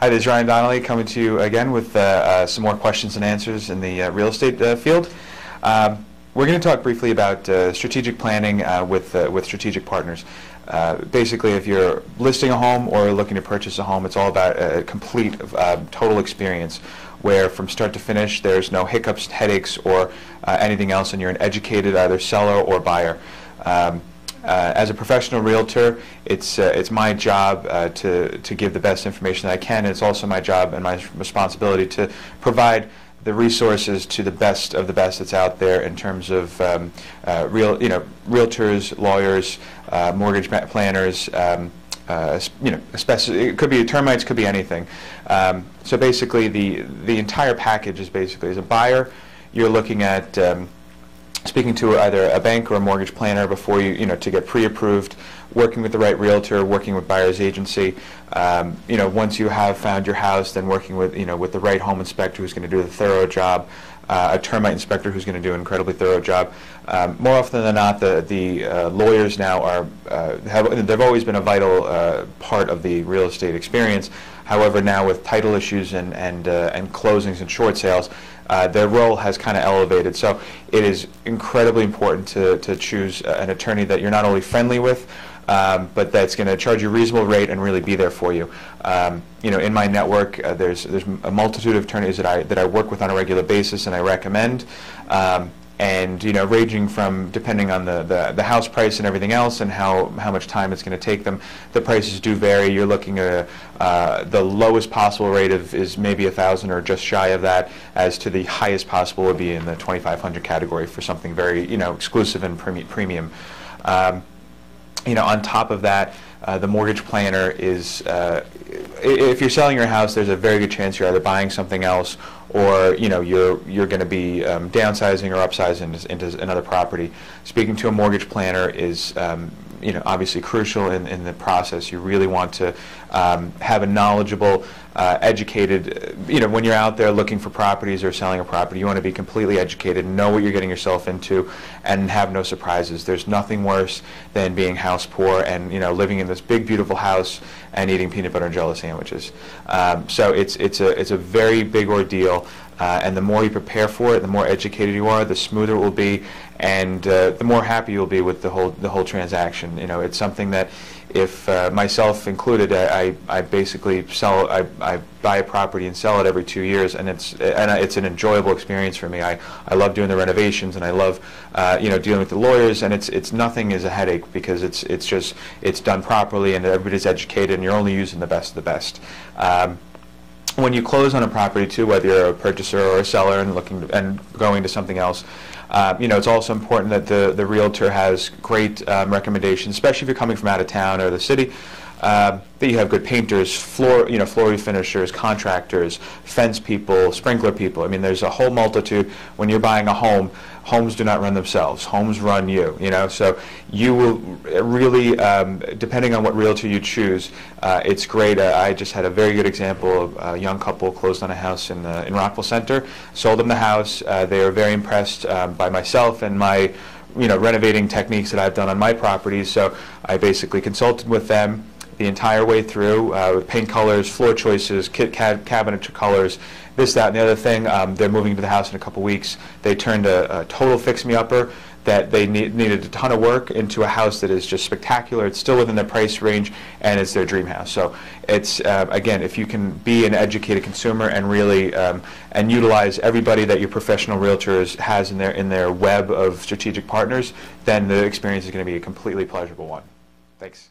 Hi, this is Ryan Donnelly coming to you again with some more questions and answers in the real estate field. We're going to talk briefly about strategic planning with strategic partners. Basically, if you're listing a home or looking to purchase a home, it's all about a complete, total experience where from start to finish there's no hiccups, headaches, or anything else, and you're an educated either seller or buyer. As a professional realtor, it's my job to give the best information that I can. It's also my job and my responsibility to provide the resources to the best of the best that's out there in terms of realtors, lawyers, mortgage planners. Especially it could be termites, could be anything. So basically, the entire package is basically, as a buyer, you're looking at speaking to either a bank or a mortgage planner before to get pre-approved, working with the right realtor, working with buyer's agency. Once you have found your house, then working with with the right home inspector who's going to do a thorough job, a termite inspector who's going to do an incredibly thorough job. More often than not, the lawyers now are they've always been a vital part of the real estate experience. However, now with title issues and closings and short sales, their role has kind of elevated. So it is incredibly important to choose an attorney that you're not only friendly with, but that's going to charge you a reasonable rate and really be there for you. In my network, there's a multitude of attorneys that I work with on a regular basis and I recommend. And ranging from, depending on the house price and everything else and how much time it's going to take them, the prices do vary. You're looking at the lowest possible rate is maybe $1,000 or just shy of that, as to the highest possible would be in the $2,500 category for something very exclusive and premium. On top of that, the mortgage planner is, if you're selling your house, there's a very good chance you're either buying something else or you're going to be downsizing or upsizing into another property. Speaking to a mortgage planner is obviously crucial in the process. You really want to have a knowledgeable, educated, when you're out there looking for properties or selling a property, you want to be completely educated, know what you're getting yourself into, and have no surprises. There's nothing worse than being house poor and living in this big, beautiful house and eating peanut butter and jelly sandwiches. So it's a very big ordeal. And the more you prepare for it, the more educated you are, the smoother it will be, and the more happy you'll be with the whole transaction. It's something that, if myself included, I basically sell. I buy a property and sell it every 2 years, and it's an enjoyable experience for me. I love doing the renovations, and I love dealing with the lawyers, and it's nothing is a headache because it's done properly, and everybody's educated, and you're only using the best of the best. When you close on a property too, whether you're a purchaser or a seller and going to something else, it's also important that the realtor has great recommendations, especially if you're coming from out of town or the city. That you have good painters, floor refinishers, contractors, fence people, sprinkler people. I mean, there's a whole multitude. When you're buying a home, homes do not run themselves. Homes run you. So you will really, depending on what realtor you choose, it's great. I just had a very good example of a young couple closed on a house in Rockville Center. Sold them the house. They were very impressed by myself and my renovating techniques that I've done on my properties. So I basically consulted with them the entire way through, with paint colors, floor choices, cabinet colors, this, that, and the other thing. They're moving to the house in a couple weeks. They turned a total fix-me-upper that they needed a ton of work into a house that is just spectacular. It's still within their price range, and it's their dream house. So it's, again, if you can be an educated consumer and really and utilize everybody that your professional realtor has in their web of strategic partners, then the experience is going to be a completely pleasurable one. Thanks.